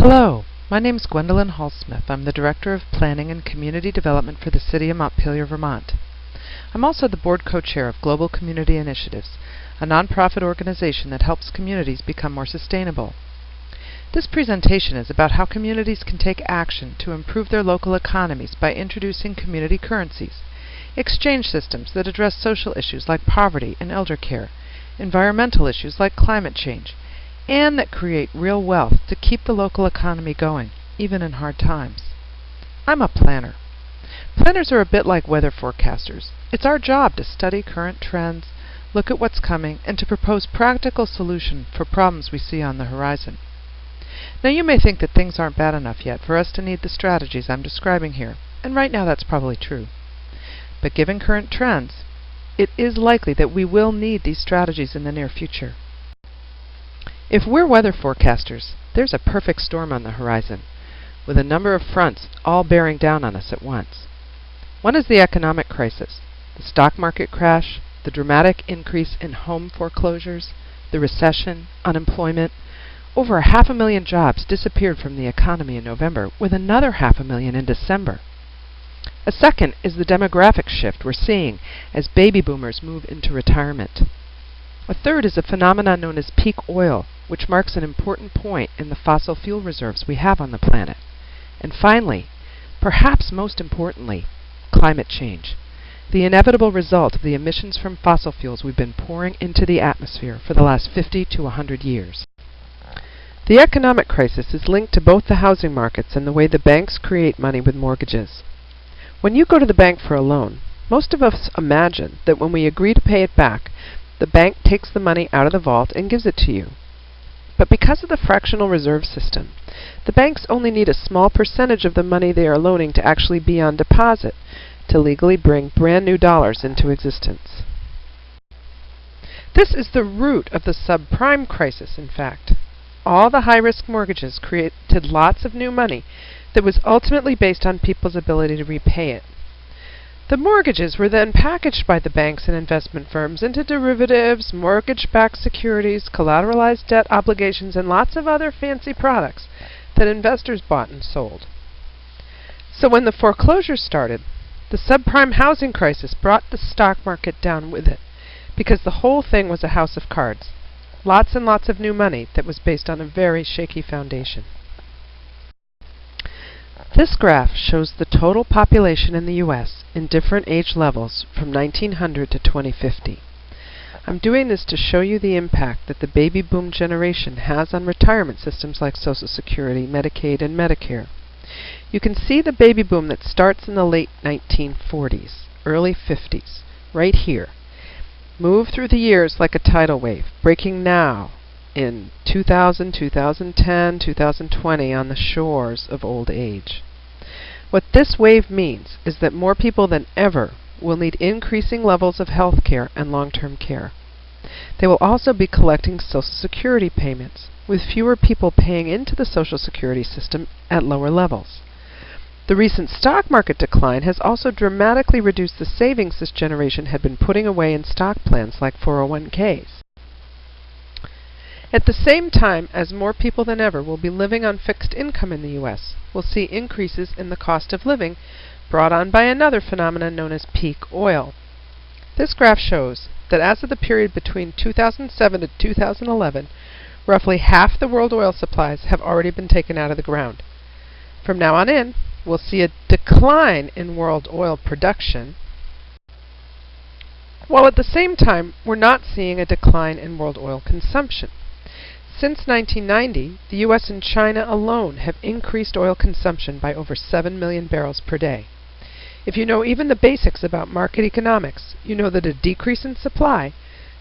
Hello, my name is Gwendolyn Hall-Smith. I'm the Director of Planning and Community Development for the City of Montpelier, Vermont. I'm also the Board Co-Chair of Global Community Initiatives, a nonprofit organization that helps communities become more sustainable. This presentation is about how communities can take action to improve their local economies by introducing community currencies, exchange systems that address social issues like poverty and elder care, environmental issues like climate change, and that create real wealth to keep the local economy going, even in hard times. I'm a planner. Planners are a bit like weather forecasters. It's our job to study current trends, look at what's coming, and to propose practical solutions for problems we see on the horizon. Now you may think that things aren't bad enough yet for us to need the strategies I'm describing here, and right now that's probably true. But given current trends, it is likely that we will need these strategies in the near future. If we're weather forecasters, there's a perfect storm on the horizon, with a number of fronts all bearing down on us at once. One is the economic crisis, the stock market crash, the dramatic increase in home foreclosures, the recession, unemployment. Over 500,000 jobs disappeared from the economy in November, with another 500,000 in December. A second is the demographic shift we're seeing as baby boomers move into retirement. A third is a phenomenon known as peak oil, which marks an important point in the fossil fuel reserves we have on the planet. And finally, perhaps most importantly, climate change, the inevitable result of the emissions from fossil fuels we've been pouring into the atmosphere for the last 50 to 100 years. The economic crisis is linked to both the housing markets and the way the banks create money with mortgages. When you go to the bank for a loan, most of us imagine that when we agree to pay it back, the bank takes the money out of the vault and gives it to you. But because of the fractional reserve system, the banks only need a small percentage of the money they are loaning to actually be on deposit to legally bring brand new dollars into existence. This is the root of the subprime crisis, in fact. All the high-risk mortgages created lots of new money that was ultimately based on people's ability to repay it. The mortgages were then packaged by the banks and investment firms into derivatives, mortgage-backed securities, collateralized debt obligations, and lots of other fancy products that investors bought and sold. So when the foreclosures started, the subprime housing crisis brought the stock market down with it, because the whole thing was a house of cards. Lots and lots of new money that was based on a very shaky foundation. This graph shows the total population in the U.S. in different age levels from 1900 to 2050. I'm doing this to show you the impact that the baby boom generation has on retirement systems like Social Security, Medicaid, and Medicare. You can see the baby boom that starts in the late 1940s, early 50s, right here. Move through the years like a tidal wave, breaking now in 2000, 2010, 2020 on the shores of old age. What this wave means is that more people than ever will need increasing levels of health care and long-term care. They will also be collecting Social Security payments, with fewer people paying into the Social Security system at lower levels. The recent stock market decline has also dramatically reduced the savings this generation had been putting away in stock plans like 401ks. At the same time as more people than ever will be living on fixed income in the U.S., we'll see increases in the cost of living brought on by another phenomenon known as peak oil. This graph shows that as of the period between 2007 to 2011, roughly half the world oil supplies have already been taken out of the ground. From now on in, we'll see a decline in world oil production, while at the same time we're not seeing a decline in world oil consumption. Since 1990, the U.S. and China alone have increased oil consumption by over 7 million barrels per day. If you know even the basics about market economics, you know that a decrease in supply,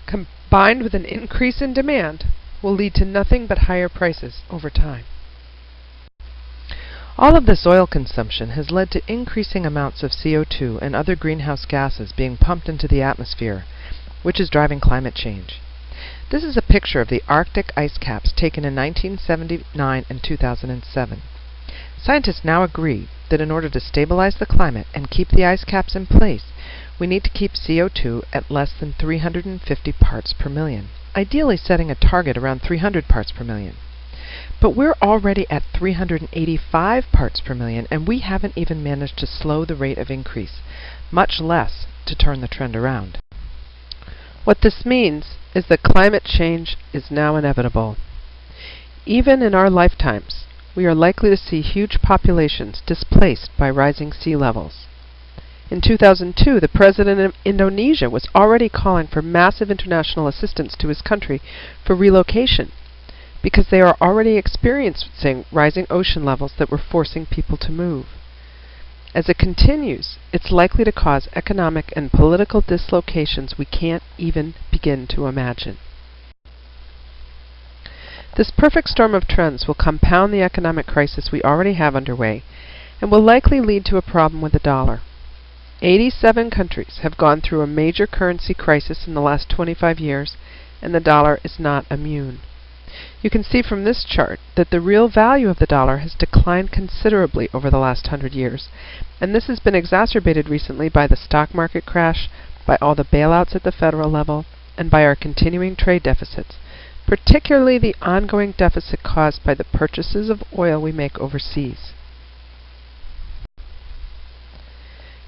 combined with an increase in demand, will lead to nothing but higher prices over time. All of this oil consumption has led to increasing amounts of CO2 and other greenhouse gases being pumped into the atmosphere, which is driving climate change. This is a picture of the Arctic ice caps taken in 1979 and 2007. Scientists now agree that in order to stabilize the climate and keep the ice caps in place, we need to keep CO2 at less than 350 parts per million, ideally setting a target around 300 parts per million. But we're already at 385 parts per million, and we haven't even managed to slow the rate of increase, much less to turn the trend around. What this means is that climate change is now inevitable. Even in our lifetimes, we are likely to see huge populations displaced by rising sea levels. In 2002, the president of Indonesia was already calling for massive international assistance to his country for relocation, because they are already experiencing rising ocean levels that were forcing people to move. As it continues, it's likely to cause economic and political dislocations we can't even begin to imagine. This perfect storm of trends will compound the economic crisis we already have underway, and will likely lead to a problem with the dollar. 87 countries have gone through a major currency crisis in the last 25 years, and the dollar is not immune. You can see from this chart that the real value of the dollar has declined considerably over the last 100 years, and this has been exacerbated recently by the stock market crash, by all the bailouts at the federal level, and by our continuing trade deficits, particularly the ongoing deficit caused by the purchases of oil we make overseas.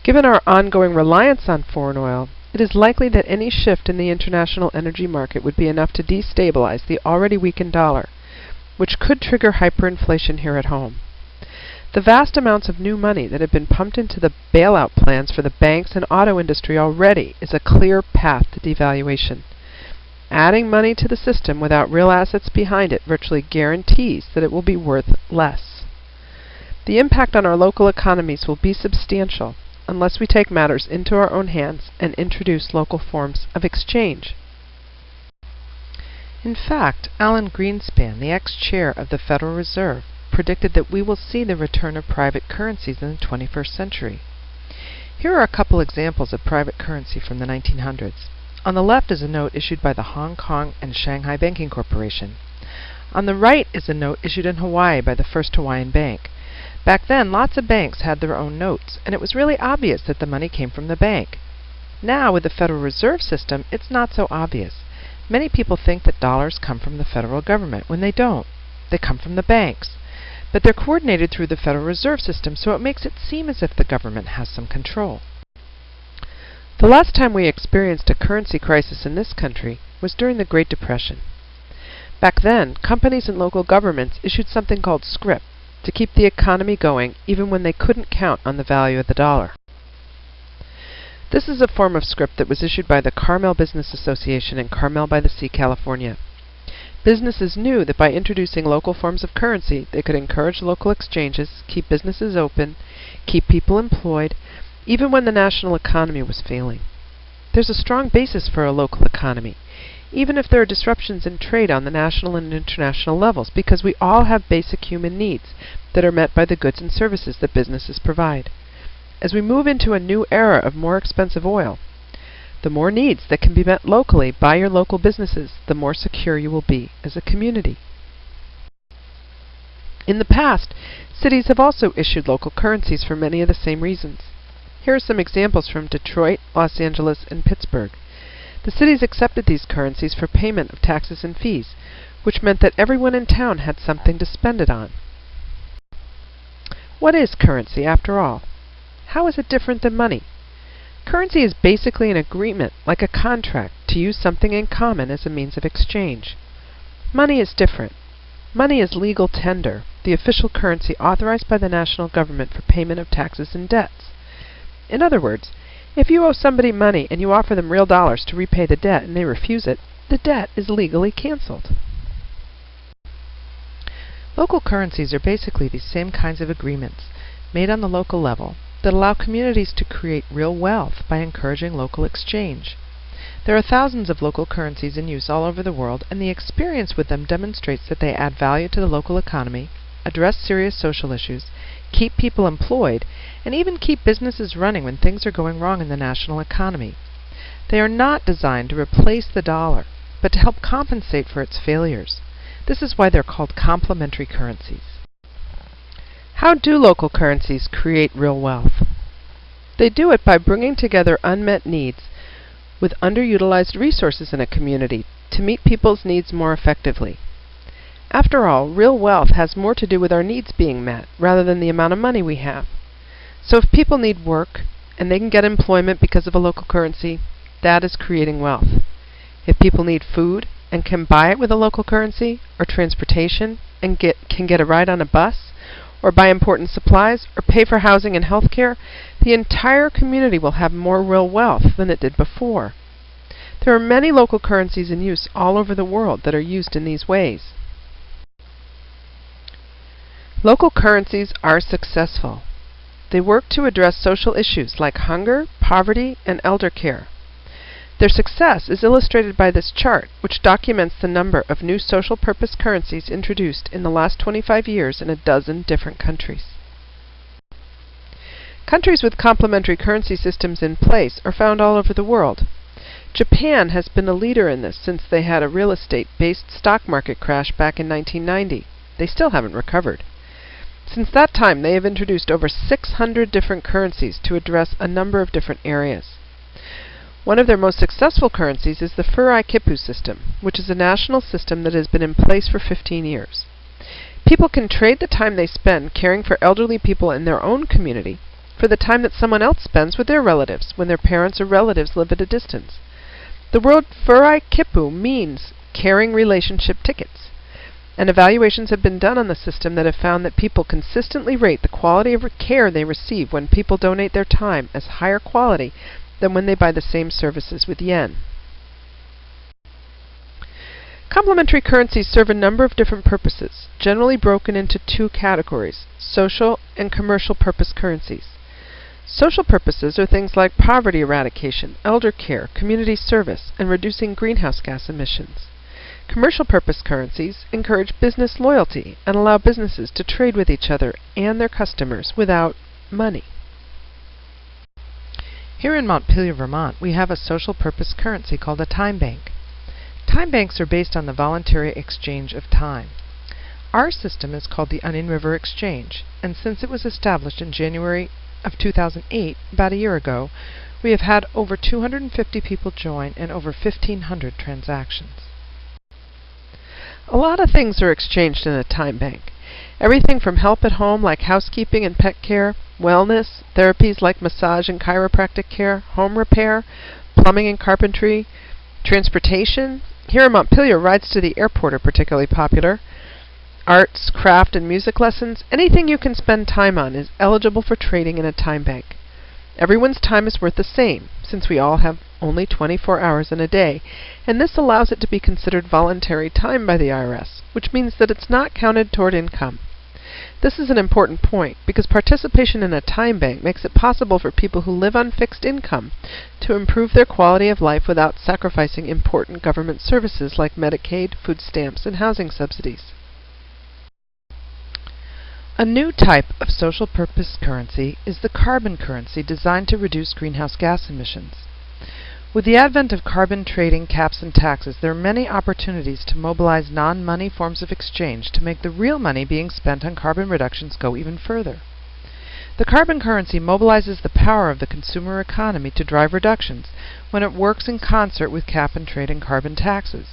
Given our ongoing reliance on foreign oil, it is likely that any shift in the international energy market would be enough to destabilize the already weakened dollar, which could trigger hyperinflation here at home. The vast amounts of new money that have been pumped into the bailout plans for the banks and auto industry already is a clear path to devaluation. Adding money to the system without real assets behind it virtually guarantees that it will be worth less. The impact on our local economies will be substantial unless we take matters into our own hands and introduce local forms of exchange. In fact, Alan Greenspan, the ex-chair of the Federal Reserve, predicted that we will see the return of private currencies in the 21st century. Here are a couple examples of private currency from the 1900s. On the left is a note issued by the Hong Kong and Shanghai Banking Corporation. On the right is a note issued in Hawaii by the First Hawaiian Bank. Back then, lots of banks had their own notes, and it was really obvious that the money came from the bank. Now, with the Federal Reserve System, it's not so obvious. Many people think that dollars come from the federal government, when they don't. They come from the banks. But they're coordinated through the Federal Reserve System, so it makes it seem as if the government has some control. The last time we experienced a currency crisis in this country was during the Great Depression. Back then, companies and local governments issued something called scrip to keep the economy going even when they couldn't count on the value of the dollar. This is a form of scrip that was issued by the Carmel Business Association in Carmel by the Sea, California. Businesses knew that by introducing local forms of currency, they could encourage local exchanges, keep businesses open, keep people employed, even when the national economy was failing. There's a strong basis for a local economy, even if there are disruptions in trade on the national and international levels, because we all have basic human needs that are met by the goods and services that businesses provide. As we move into a new era of more expensive oil, the more needs that can be met locally by your local businesses, the more secure you will be as a community. In the past, cities have also issued local currencies for many of the same reasons. Here are some examples from Detroit, Los Angeles, and Pittsburgh. The cities accepted these currencies for payment of taxes and fees, which meant that everyone in town had something to spend it on. What is currency, after all? How is it different than money? Currency is basically an agreement, like a contract, to use something in common as a means of exchange. Money is different. Money is legal tender, the official currency authorized by the national government for payment of taxes and debts. In other words, if you owe somebody money and you offer them real dollars to repay the debt and they refuse it, the debt is legally canceled. Local currencies are basically these same kinds of agreements, made on the local level, that allow communities to create real wealth by encouraging local exchange. There are thousands of local currencies in use all over the world, and the experience with them demonstrates that they add value to the local economy, address serious social issues, keep people employed, and even keep businesses running when things are going wrong in the national economy. They are not designed to replace the dollar, but to help compensate for its failures. This is why they're called complementary currencies. How do local currencies create real wealth? They do it by bringing together unmet needs with underutilized resources in a community to meet people's needs more effectively. After all, real wealth has more to do with our needs being met rather than the amount of money we have. So if people need work and they can get employment because of a local currency, that is creating wealth. If people need food and can buy it with a local currency, or transportation and can get a ride on a bus, or buy important supplies, or pay for housing and health care, the entire community will have more real wealth than it did before. There are many local currencies in use all over the world that are used in these ways. Local currencies are successful. They work to address social issues like hunger, poverty, and elder care. Their success is illustrated by this chart, which documents the number of new social purpose currencies introduced in the last 25 years in a dozen different countries. Countries with complementary currency systems in place are found all over the world. Japan has been a leader in this since they had a real estate-based stock market crash back in 1990. They still haven't recovered. Since that time, they have introduced over 600 different currencies to address a number of different areas. One of their most successful currencies is the Furai-Kippu system, which is a national system that has been in place for 15 years. People can trade the time they spend caring for elderly people in their own community for the time that someone else spends with their relatives when their parents or relatives live at a distance. The word Furai-Kippu means caring relationship tickets, and evaluations have been done on the system that have found that people consistently rate the quality of care they receive when people donate their time as higher quality than when they buy the same services with yen. Complementary currencies serve a number of different purposes, generally broken into two categories: social and commercial purpose currencies. Social purposes are things like poverty eradication, elder care, community service, and reducing greenhouse gas emissions. Commercial purpose currencies encourage business loyalty and allow businesses to trade with each other and their customers without money. Here in Montpelier, Vermont, we have a social purpose currency called a time bank. Time banks are based on the voluntary exchange of time. Our system is called the Onion River Exchange, and since it was established in January of 2008, about a year ago, we have had over 250 people join and over 1,500 transactions. A lot of things are exchanged in a time bank. Everything from help at home like housekeeping and pet care, wellness, therapies like massage and chiropractic care, home repair, plumbing and carpentry, transportation. Here in Montpelier, rides to the airport are particularly popular. Arts, craft, and music lessons. Anything you can spend time on is eligible for trading in a time bank. Everyone's time is worth the same, since we all have only 24 hours in a day, and this allows it to be considered voluntary time by the IRS, which means that it's not counted toward income. This is an important point, because participation in a time bank makes it possible for people who live on fixed income to improve their quality of life without sacrificing important government services like Medicaid, food stamps, and housing subsidies. A new type of social purpose currency is the carbon currency, designed to reduce greenhouse gas emissions. With the advent of carbon trading, caps, and taxes, there are many opportunities to mobilize non-money forms of exchange to make the real money being spent on carbon reductions go even further. The carbon currency mobilizes the power of the consumer economy to drive reductions when it works in concert with cap and trade and carbon taxes.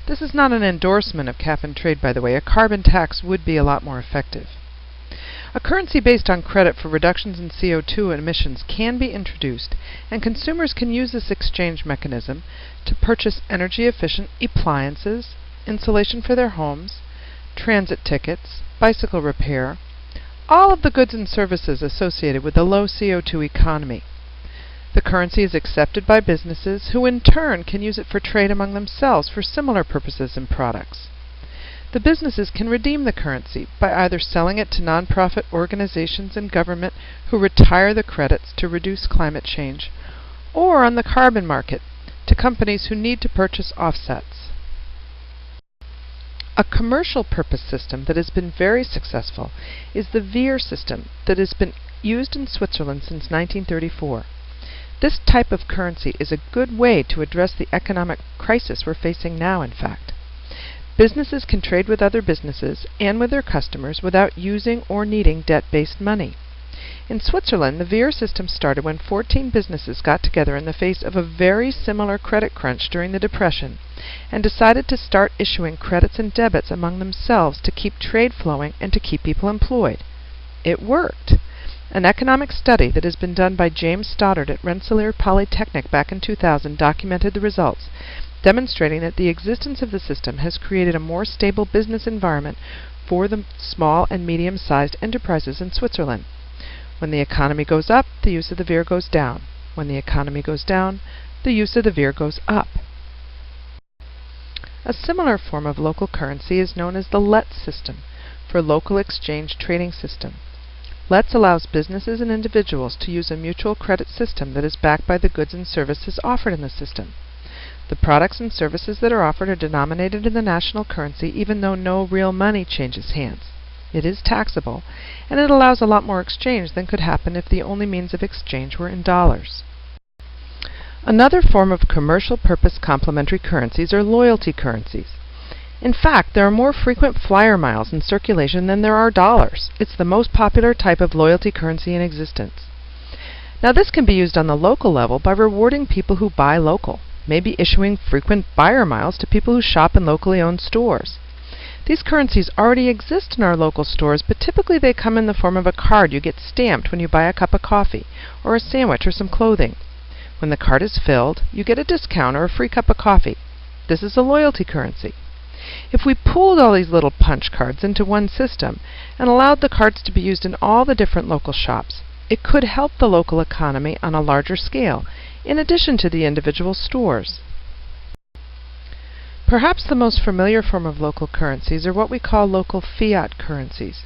This is not an endorsement of cap and trade, by the way. A carbon tax would be a lot more effective. A currency based on credit for reductions in CO2 emissions can be introduced, and consumers can use this exchange mechanism to purchase energy-efficient appliances, insulation for their homes, transit tickets, bicycle repair, all of the goods and services associated with the low CO2 economy. The currency is accepted by businesses, who in turn can use it for trade among themselves for similar purposes and products. The businesses can redeem the currency by either selling it to nonprofit organizations and government who retire the credits to reduce climate change, or on the carbon market to companies who need to purchase offsets. A commercial purpose system that has been very successful is the VIR system that has been used in Switzerland since 1934. This type of currency is a good way to address the economic crisis we're facing now, in fact. Businesses can trade with other businesses and with their customers without using or needing debt-based money. In Switzerland, the VIR system started when 14 businesses got together in the face of a very similar credit crunch during the Depression and decided to start issuing credits and debits among themselves to keep trade flowing and to keep people employed. It worked. An economic study that has been done by James Stoddard at Rensselaer Polytechnic back in 2000 documented the results, demonstrating that the existence of the system has created a more stable business environment for the small and medium-sized enterprises in Switzerland. When the economy goes up, the use of the VIR goes down. When the economy goes down, the use of the VIR goes up. A similar form of local currency is known as the LETS system, for Local Exchange Trading System. LETS allows businesses and individuals to use a mutual credit system that is backed by the goods and services offered in the system. The products and services that are offered are denominated in the national currency even though no real money changes hands. It is taxable, and it allows a lot more exchange than could happen if the only means of exchange were in dollars. Another form of commercial purpose complementary currencies are loyalty currencies. In fact, there are more frequent flyer miles in circulation than there are dollars. It's the most popular type of loyalty currency in existence. Now this can be used on the local level by rewarding people who buy local, maybe issuing frequent buyer miles to people who shop in locally owned stores. These currencies already exist in our local stores, but typically they come in the form of a card you get stamped when you buy a cup of coffee, or a sandwich or some clothing. When the card is filled, you get a discount or a free cup of coffee. This is a loyalty currency. If we pooled all these little punch cards into one system and allowed the cards to be used in all the different local shops, it could help the local economy on a larger scale, in addition to the individual stores. Perhaps the most familiar form of local currencies are what we call local fiat currencies,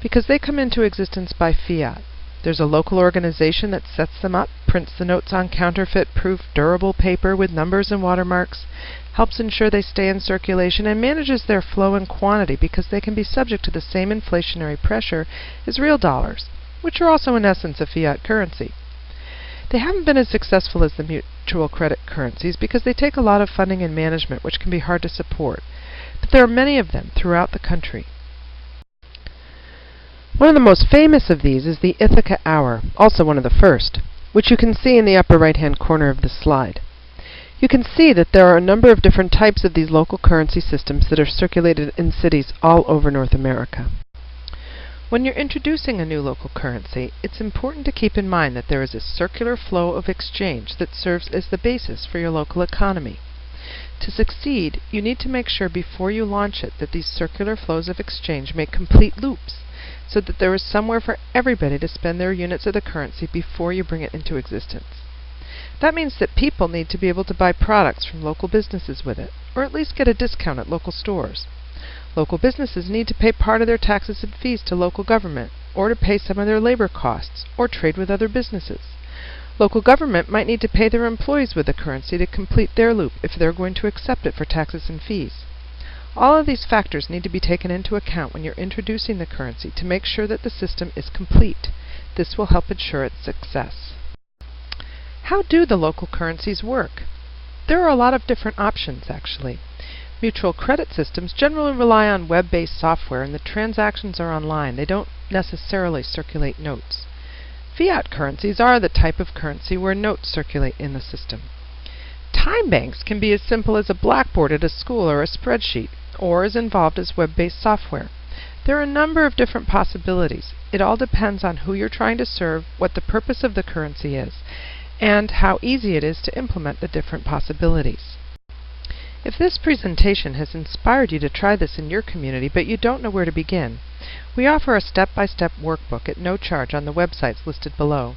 because they come into existence by fiat. There's a local organization that sets them up, prints the notes on counterfeit-proof durable paper with numbers and watermarks, helps ensure they stay in circulation, and manages their flow and quantity because they can be subject to the same inflationary pressure as real dollars, which are also in essence a fiat currency. They haven't been as successful as the mutual credit currencies because they take a lot of funding and management, which can be hard to support, but there are many of them throughout the country. One of the most famous of these is the Ithaca Hour, also one of the first, which you can see in the upper right-hand corner of this slide. You can see that there are a number of different types of these local currency systems that are circulated in cities all over North America. When you're introducing a new local currency, it's important to keep in mind that there is a circular flow of exchange that serves as the basis for your local economy. To succeed, you need to make sure before you launch it that these circular flows of exchange make complete loops, so that there is somewhere for everybody to spend their units of the currency before you bring it into existence. That means that people need to be able to buy products from local businesses with it, or at least get a discount at local stores. Local businesses need to pay part of their taxes and fees to local government, or to pay some of their labor costs, or trade with other businesses. Local government might need to pay their employees with the currency to complete their loop if they're going to accept it for taxes and fees. All of these factors need to be taken into account when you're introducing the currency to make sure that the system is complete. This will help ensure its success. How do the local currencies work? There are a lot of different options, actually. Mutual credit systems generally rely on web-based software, and the transactions are online. They don't necessarily circulate notes. Fiat currencies are the type of currency where notes circulate in the system. Time banks can be as simple as a blackboard at a school or a spreadsheet, or as involved as web-based software. There are a number of different possibilities. It all depends on who you're trying to serve, what the purpose of the currency is, and how easy it is to implement the different possibilities. If this presentation has inspired you to try this in your community but you don't know where to begin, we offer a step-by-step workbook at no charge on the websites listed below.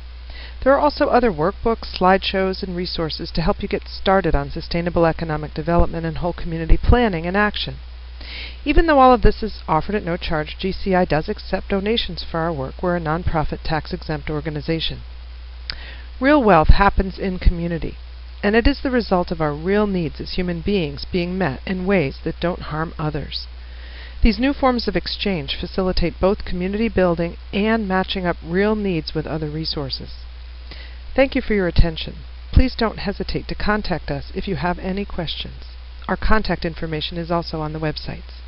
There are also other workbooks, slideshows, and resources to help you get started on sustainable economic development and whole community planning and action. Even though all of this is offered at no charge, GCI does accept donations for our work. We're a nonprofit tax-exempt organization. Real wealth happens in community, and it is the result of our real needs as human beings being met in ways that don't harm others. These new forms of exchange facilitate both community building and matching up real needs with other resources. Thank you for your attention. Please don't hesitate to contact us if you have any questions. Our contact information is also on the websites.